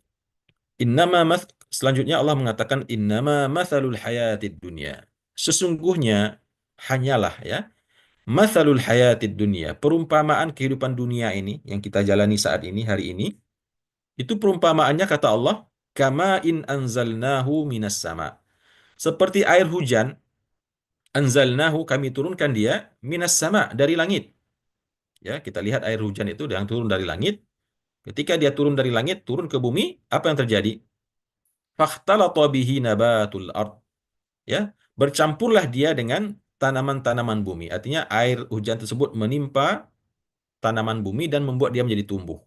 Selanjutnya Allah mengatakan innama mathalul hayatid dunya. Sesungguhnya hanyalah ya mathalul hayatid dunya, perumpamaan kehidupan dunia ini yang kita jalani saat ini hari ini, itu perumpamaannya kata Allah kama in anzalnahu minas sama. Seperti air hujan, anzalnahu kami turunkan dia minas sama dari langit. Ya, kita lihat air hujan itu yang turun dari langit. Ketika dia turun dari langit, turun ke bumi, apa yang terjadi? Fakhtalata bihi nabatul ard. Ya, bercampurlah dia dengan tanaman-tanaman bumi. Artinya air hujan tersebut menimpa tanaman bumi dan membuat dia menjadi tumbuh.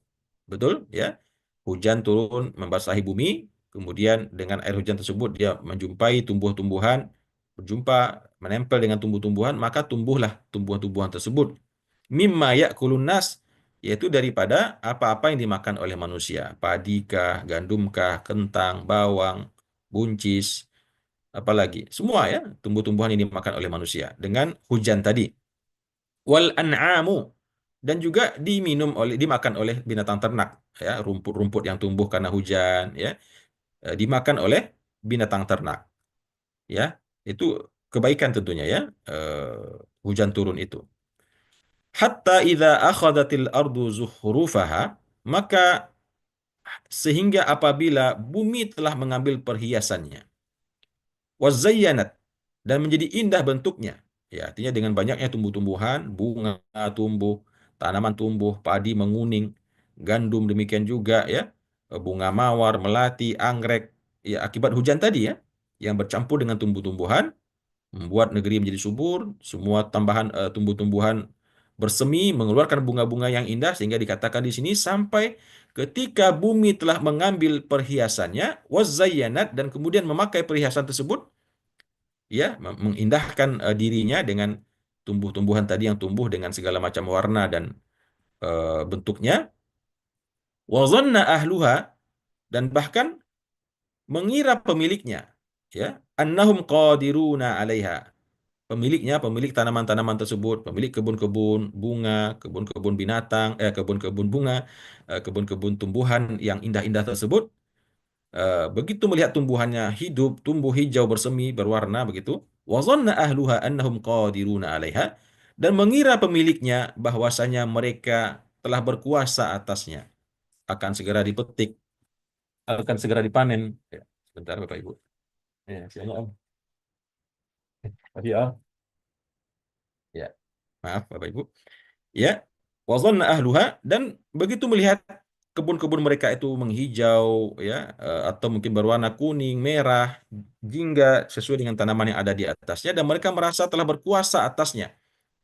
Betul? Ya. Hujan turun membasahi bumi, kemudian dengan air hujan tersebut dia menjumpai tumbuh-tumbuhan, berjumpa menempel dengan tumbuh-tumbuhan, maka tumbuhlah tumbuhan-tumbuhan tersebut. Mimma ya'kulun nas, yaitu daripada apa-apa yang dimakan oleh manusia. Padikah, gandumkah, kentang, bawang, buncis, apalagi semua ya tumbuh-tumbuhan yang dimakan oleh manusia dengan hujan tadi. Wal an'amu, dan juga dimakan oleh binatang ternak ya, rumput-rumput yang tumbuh karena hujan ya, dimakan oleh binatang ternak ya. Itu kebaikan tentunya ya, hujan turun itu. Hatta idza akhadhatil ardu zukhrufaha, maka sehingga apabila bumi telah mengambil perhiasannya, wazayyanat, dan menjadi indah bentuknya. Ya, artinya dengan banyaknya tumbuh-tumbuhan, bunga tumbuh, tanaman tumbuh, padi menguning, gandum demikian juga ya, bunga mawar, melati, anggrek, ya akibat hujan tadi ya, yang bercampur dengan tumbuh-tumbuhan, membuat negeri menjadi subur, semua tambahan tumbuh-tumbuhan bersemi, mengeluarkan bunga-bunga yang indah, sehingga dikatakan di sini sampai ketika bumi telah mengambil perhiasannya, wazayyanat, dan kemudian memakai perhiasan tersebut, ya mengindahkan dirinya dengan tumbuh-tumbuhan tadi yang tumbuh dengan segala macam warna dan bentuknya. Wa dhanna ahluha, dan bahkan mengira pemiliknya, ya, annahum qadiruna 'alaiha. Pemiliknya, pemilik tanaman-tanaman tersebut, pemilik kebun-kebun bunga, kebun-kebun binatang, kebun-kebun bunga, kebun-kebun tumbuhan yang indah-indah tersebut, begitu melihat tumbuhannya hidup, tumbuh hijau bersemi, berwarna begitu, wa dhanna ahluha annahum qadiruna 'alaiha, dan mengira pemiliknya bahwasanya mereka telah berkuasa atasnya, akan segera dipetik, akan segera dipanen. Ya, sebentar Bapak Ibu. Ya, silakan Om. Tadi Om. Ya, maaf Bapak Ibu. Ya, wa dhanna ahluha, dan begitu melihat kebun-kebun mereka itu menghijau, ya, atau mungkin berwarna kuning, merah, jingga sesuai dengan tanaman yang ada di atasnya, dan mereka merasa telah berkuasa atasnya.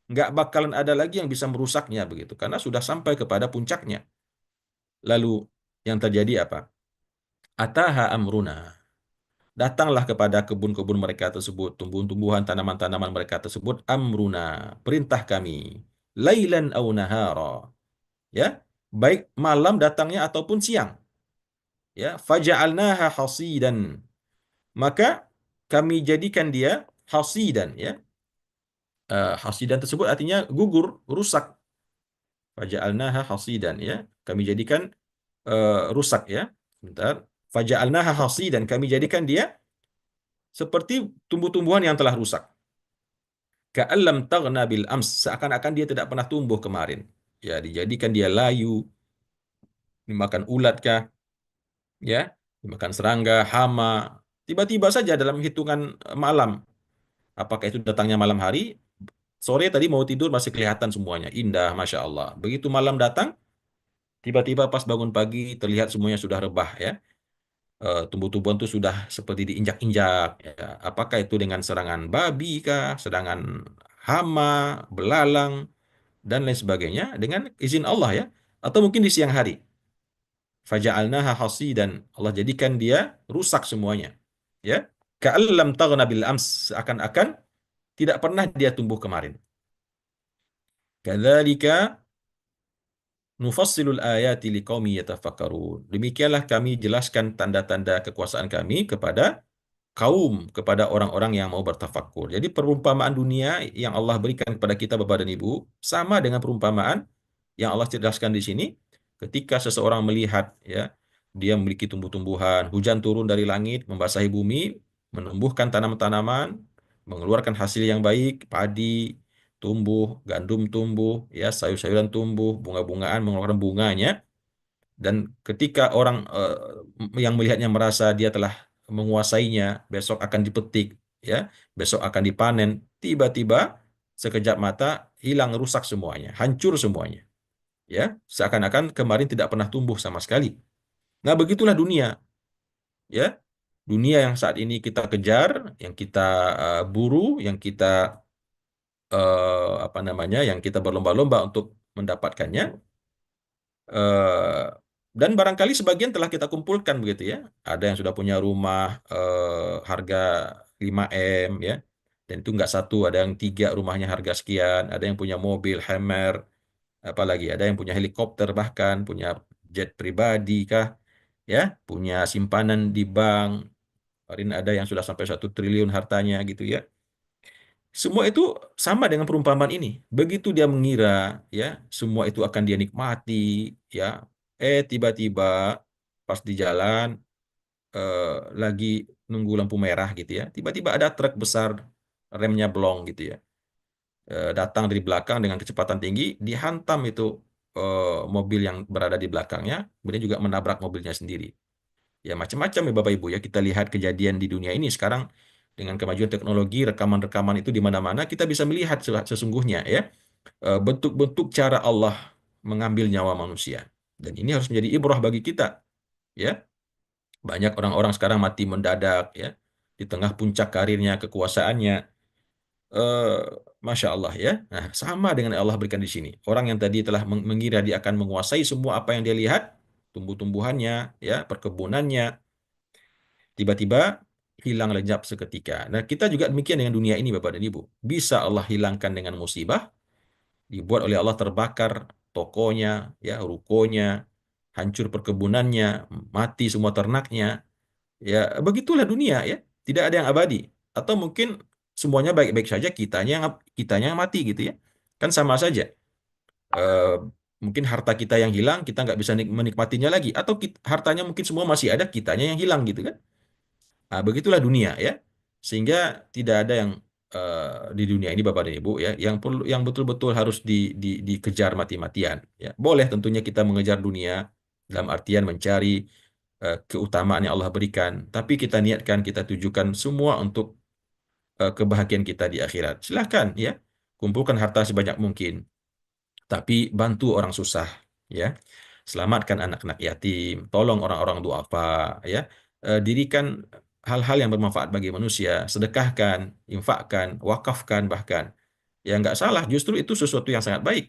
Nggak bakalan ada lagi yang bisa merusaknya begitu, karena sudah sampai kepada puncaknya. Lalu yang terjadi apa? Ataha amruna. Datanglah kepada kebun-kebun mereka tersebut, tumbuhan-tumbuhan, tanaman-tanaman mereka tersebut, amruna, perintah kami, lailan au nahara, ya, baik malam datangnya ataupun siang, ya, faja'alnaha hasidan, maka kami jadikan dia hasidan, ya. Hasidan tersebut artinya gugur, rusak. Faja'alnaha hasidan, ya, kami jadikan rusak, ya. Sebentar. Faja'alnaha hasidan, kami jadikan dia seperti tumbuh-tumbuhan yang telah rusak. Ka'allam taghna bil ams, seakan-akan dia tidak pernah tumbuh kemarin. Ya, dijadikan dia layu, dimakan ulat kah, ya, dimakan serangga, hama, tiba-tiba saja dalam hitungan malam. Apakah itu datangnya malam hari? Sore tadi mau tidur masih kelihatan semuanya indah, masya Allah. Begitu malam datang, tiba-tiba pas bangun pagi terlihat semuanya sudah rebah, ya. Tumbuh-tumbuhan itu sudah seperti diinjak-injak, ya. Apakah itu dengan serangan babi kah, serangan hama, belalang, dan lain sebagainya, dengan izin Allah, ya. Atau mungkin di siang hari. Faja'alnaha hasidan, Allah jadikan dia rusak semuanya. Ya. Ka'allam taghna bil ams, seakan-akan tidak pernah dia tumbuh kemarin. Kadzalika nufassilul ayati liqaumi yatafakkarun. Demikianlah kami jelaskan tanda-tanda kekuasaan kami kepada kaum, kepada orang-orang yang mau bertafakkur. Jadi perumpamaan dunia yang Allah berikan kepada kita Bapak dan Ibu sama dengan perumpamaan yang Allah jelaskan di sini. Ketika seseorang melihat, ya, dia memiliki tumbuh-tumbuhan, hujan turun dari langit, membasahi bumi, menumbuhkan tanaman-tanaman, mengeluarkan hasil yang baik, padi tumbuh, gandum tumbuh, ya, sayur-sayuran tumbuh, bunga-bungaan mengeluarkan bunganya, dan ketika orang yang melihatnya merasa dia telah menguasainya, besok akan dipetik, ya, besok akan dipanen, tiba-tiba sekejap mata hilang, rusak semuanya, hancur semuanya, ya, seakan-akan kemarin tidak pernah tumbuh sama sekali. Nah, begitulah dunia, ya, dunia yang saat ini kita kejar, yang kita buru, yang kita apa namanya, yang kita berlomba-lomba untuk mendapatkannya, eh, dan barangkali sebagian telah kita kumpulkan begitu, ya. Ada yang sudah punya rumah harga 5 M, ya. Dan itu nggak satu, ada yang 3 rumahnya harga sekian, ada yang punya mobil Hammer, apalagi ada yang punya helikopter, bahkan punya jet pribadi kah, ya, punya simpanan di bank. Kemarin ada yang sudah sampai 1 triliun hartanya gitu, ya. Semua itu sama dengan perumpamaan ini. Begitu dia mengira, ya, semua itu akan dia nikmati, ya. Tiba-tiba pas di jalan, eh, lagi nunggu lampu merah gitu, ya. Tiba-tiba ada truk besar, remnya blong gitu, ya. Datang dari belakang dengan kecepatan tinggi, dihantam itu mobil yang berada di belakangnya, kemudian juga menabrak mobilnya sendiri. Ya, macam-macam ya Bapak Ibu, ya, kita lihat kejadian di dunia ini sekarang dengan kemajuan teknologi, rekaman-rekaman itu di mana-mana kita bisa melihat sesungguhnya, ya, bentuk-bentuk cara Allah mengambil nyawa manusia. Dan ini harus menjadi ibrah bagi kita, ya. Banyak orang-orang sekarang mati mendadak, ya, di tengah puncak karirnya, kekuasaannya. eh, Masya Allah, ya. Nah, sama dengan yang Allah berikan di sini. Orang yang tadi telah mengira dia akan menguasai semua apa yang dia lihat, tumbuh-tumbuhannya, ya, perkebunannya, tiba-tiba hilang lenyap seketika. Nah, kita juga demikian dengan dunia ini, Bapak dan Ibu. Bisa Allah hilangkan dengan musibah, dibuat oleh Allah terbakar tokonya, ya, rukonya, hancur perkebunannya, mati semua ternaknya. Ya, begitulah dunia ya. Tidak ada yang abadi. Atau mungkin semuanya baik-baik saja, kitanya yang mati gitu ya. Kan sama saja. Eh, Mungkin harta kita yang hilang, kita nggak bisa menikmatinya lagi. Atau hartanya mungkin semua masih ada, kitanya yang hilang gitu kan. Nah, begitulah dunia ya. Sehingga tidak ada yang di dunia ini Bapak dan Ibu ya yang betul-betul harus dikejar mati-matian ya. Boleh tentunya kita mengejar dunia dalam artian mencari keutamaan yang Allah berikan, tapi kita niatkan kita tujukan semua untuk kebahagiaan kita di akhirat. Silahkan ya, kumpulkan harta sebanyak mungkin, tapi bantu orang susah ya. Selamatkan anak-anak yatim, tolong orang-orang duafa ya. Dirikan hal-hal yang bermanfaat bagi manusia, sedekahkan, infakkan, wakafkan bahkan. Ya nggak salah, justru itu sesuatu yang sangat baik.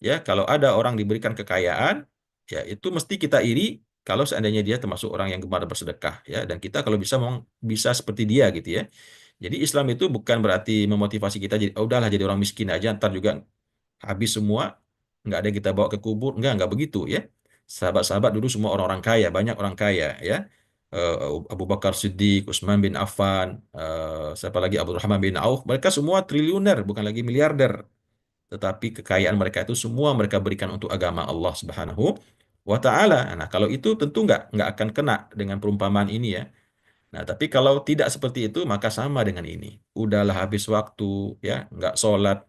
Ya, kalau ada orang diberikan kekayaan, ya itu mesti kita iri kalau seandainya dia termasuk orang yang gemar bersedekah ya, dan kita kalau bisa bisa seperti dia gitu ya. Jadi Islam itu bukan berarti memotivasi kita jadi, "Oh, udahlah jadi orang miskin aja, ntar juga habis semua, nggak ada yang kita bawa ke kubur." Nggak begitu ya. Sahabat-sahabat dulu semua orang-orang kaya, banyak orang kaya ya. Abu Bakar Siddiq, Utsman bin Affan, siapa lagi, Abdurrahman bin Auf, mereka semua triliuner, bukan lagi miliarder. Tetapi kekayaan mereka itu semua mereka berikan untuk agama Allah Subhanahu wa taala. Nah, kalau itu tentu nggak akan kena dengan perumpamaan ini ya. Nah, tapi kalau tidak seperti itu maka sama dengan ini. Udahlah habis waktu ya, nggak sholat,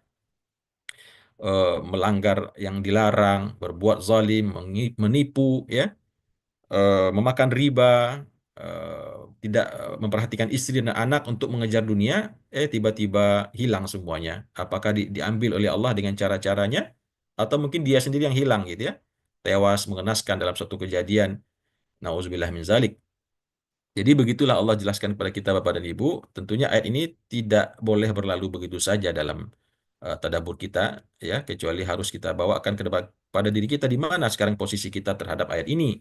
melanggar yang dilarang, berbuat zalim, menipu ya, memakan riba, tidak memperhatikan istri dan anak untuk mengejar dunia, tiba-tiba hilang semuanya. Apakah diambil oleh Allah dengan cara-caranya, atau mungkin dia sendiri yang hilang gitu ya, tewas mengenaskan dalam suatu kejadian. Nauzubillah min zalik. Jadi begitulah Allah jelaskan kepada kita Bapak dan Ibu. Tentunya ayat ini tidak boleh berlalu begitu saja dalam tadabbur kita, ya, kecuali harus kita bawakan pada diri kita di mana sekarang posisi kita terhadap ayat ini.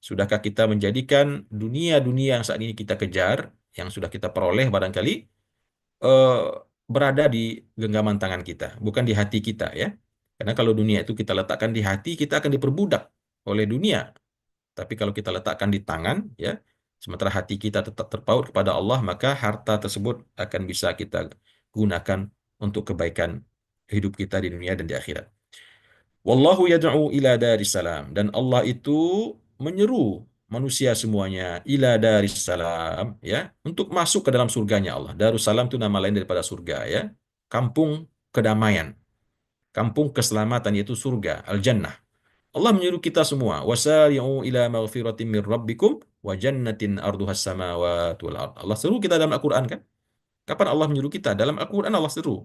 Sudahkah kita menjadikan dunia-dunia yang saat ini kita kejar, yang sudah kita peroleh barangkali, eh, berada di genggaman tangan kita, bukan di hati kita ya. Karena kalau dunia itu kita letakkan di hati, kita akan diperbudak oleh dunia. Tapi kalau kita letakkan di tangan, ya, sementara hati kita tetap terpaut kepada Allah, maka harta tersebut akan bisa kita gunakan untuk kebaikan hidup kita di dunia dan di akhirat. Wallahu yad'u ila daris salam. Dan Allah itu menyeru manusia semuanya ila daris salam, ya, untuk masuk ke dalam surganya Allah. Darussalam itu nama lain daripada surga ya. Kampung kedamaian, kampung keselamatan yaitu surga, al-jannah. Allah menyuruh kita semua, wasari'u ila maghfiratin min rabbikum wa jannatin arduhas samawati wal ard. Allah seru kita dalam Al-Qur'an kan? Kapan Allah menyuruh kita? Dalam Al-Qur'an Allah seru.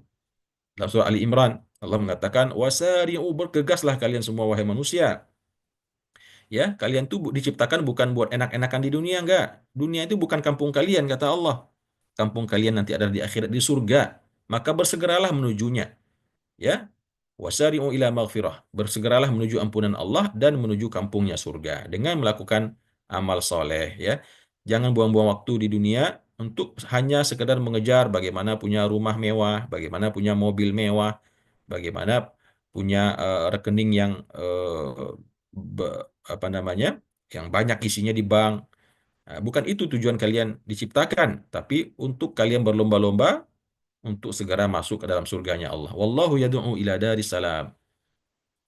Dalam surah Ali Imran, Allah mengatakan, wasari'u, bergegaslah kalian semua wahai manusia. Ya, kalian tuh diciptakan bukan buat enak-enakan di dunia, enggak. Dunia itu bukan kampung kalian, kata Allah. Kampung kalian nanti ada di akhirat, di surga. Maka bersegeralah menujunya. Ya, wasari'u ila maghfirah. Bersegeralah menuju ampunan Allah dan menuju kampungnya surga dengan melakukan amal soleh ya. Jangan buang-buang waktu di dunia untuk hanya sekedar mengejar bagaimana punya rumah mewah, bagaimana punya mobil mewah, bagaimana punya rekening yang apa namanya, yang banyak isinya di bank. Nah, bukan itu tujuan kalian diciptakan, tapi untuk kalian berlomba-lomba untuk segera masuk ke dalam surganya Allah. Wallahu yad'u ila daris salam.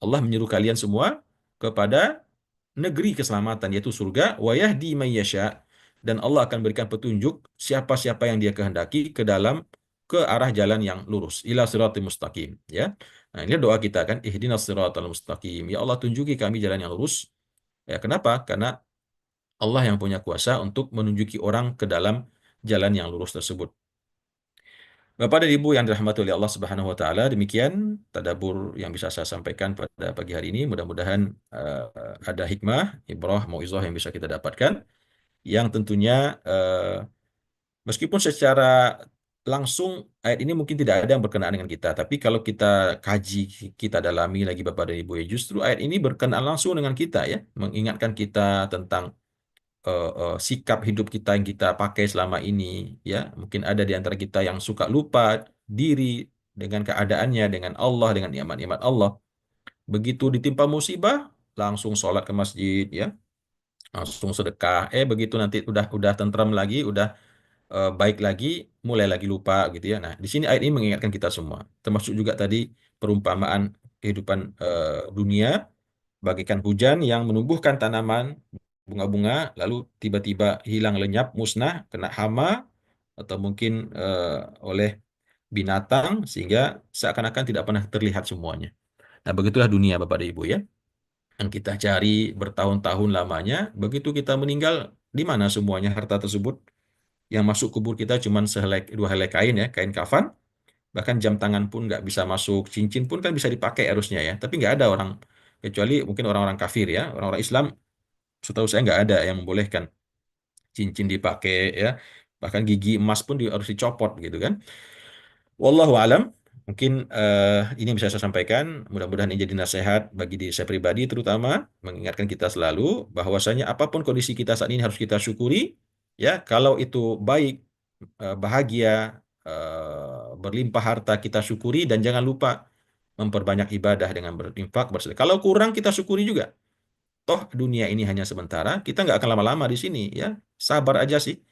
Allah menyuruh kalian semua kepada negeri keselamatan yaitu surga, wa yahdi may yasha, dan Allah akan berikan petunjuk siapa-siapa yang Dia kehendaki ke arah jalan yang lurus, ila siratal mustaqim ya. Nah, ini doa kita kan, ihdinas siratal mustaqim. Ya Allah, tunjuki kami jalan yang lurus. Ya, kenapa? Karena Allah yang punya kuasa untuk menunjuki orang ke dalam jalan yang lurus tersebut. Bapak dan Ibu yang dirahmati oleh Allah Subhanahu wa taala, demikian tadabbur yang bisa saya sampaikan pada pagi hari ini. Mudah-mudahan ada hikmah, ibrah, mauizah yang bisa kita dapatkan, yang tentunya meskipun secara langsung ayat ini mungkin tidak ada yang berkenaan dengan kita, tapi kalau kita kaji, kita dalami lagi Bapak dan Ibu, ya justru ayat ini berkenaan langsung dengan kita ya, mengingatkan kita tentang sikap hidup kita yang kita pakai selama ini ya. Mungkin ada di antara kita yang suka lupa diri dengan keadaannya, dengan Allah, dengan nikmat-nikmat Allah. begitu ditimpa musibah, langsung sholat ke masjid, ya, langsung sedekah. Begitu nanti udah tentram lagi, udah baik lagi, mulai lagi lupa gitu ya. Nah, di sini ayat ini mengingatkan kita semua, termasuk juga tadi perumpamaan kehidupan dunia bagaikan hujan yang menumbuhkan tanaman bunga-bunga, lalu tiba-tiba hilang lenyap, musnah, kena hama atau mungkin oleh binatang sehingga seakan-akan tidak pernah terlihat semuanya. Nah, begitulah dunia Bapak dan Ibu ya. Yang kita cari bertahun-tahun lamanya, begitu kita meninggal, di mana semuanya harta tersebut? Yang masuk kubur kita cuma dua helai kain ya, kain kafan, bahkan jam tangan pun nggak bisa masuk, cincin pun kan bisa dipakai harusnya ya, tapi nggak ada orang, kecuali mungkin orang-orang kafir ya, orang-orang Islam, setahu saya nggak ada yang membolehkan cincin dipakai ya, bahkan gigi emas pun harus dicopot gitu kan. Wallahu alam. Mungkin ini yang bisa saya sampaikan. Mudah-mudahan ini jadi nasihat bagi diri saya pribadi, terutama mengingatkan kita selalu bahwasanya apapun kondisi kita saat ini harus kita syukuri. Ya, kalau itu baik, bahagia, berlimpah harta kita syukuri dan jangan lupa memperbanyak ibadah dengan berinfak, bersedekah. Kalau kurang kita syukuri juga. Toh dunia ini hanya sementara, kita nggak akan lama-lama di sini ya. Sabar aja sih.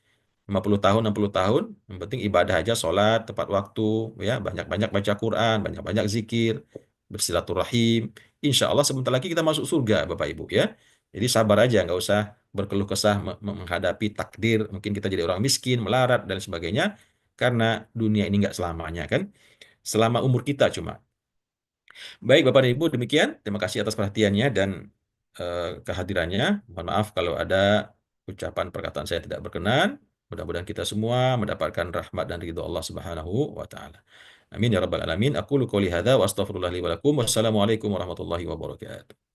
50 tahun, 60 tahun, yang penting ibadah aja, sholat, tepat waktu, ya, banyak-banyak baca Quran, banyak-banyak zikir, bersilaturahim. Insya Allah sebentar lagi kita masuk surga, Bapak Ibu, ya. Jadi sabar aja, nggak usah berkeluh kesah menghadapi takdir, mungkin kita jadi orang miskin, melarat, dan sebagainya, karena dunia ini nggak selamanya, kan? Selama umur kita cuma. Baik, Bapak dan Ibu, demikian. Terima kasih atas perhatiannya dan kehadirannya. Mohon maaf kalau ada ucapan perkataan saya tidak berkenan. Mudah-mudahan kita semua mendapatkan rahmat dan ridho Allah Subhanahu wa taala. Amin ya rabbal alamin. Aku qouli hadza wa astaghfirullah li wa lakum. Wassalamualaikum warahmatullahi wabarakatuh.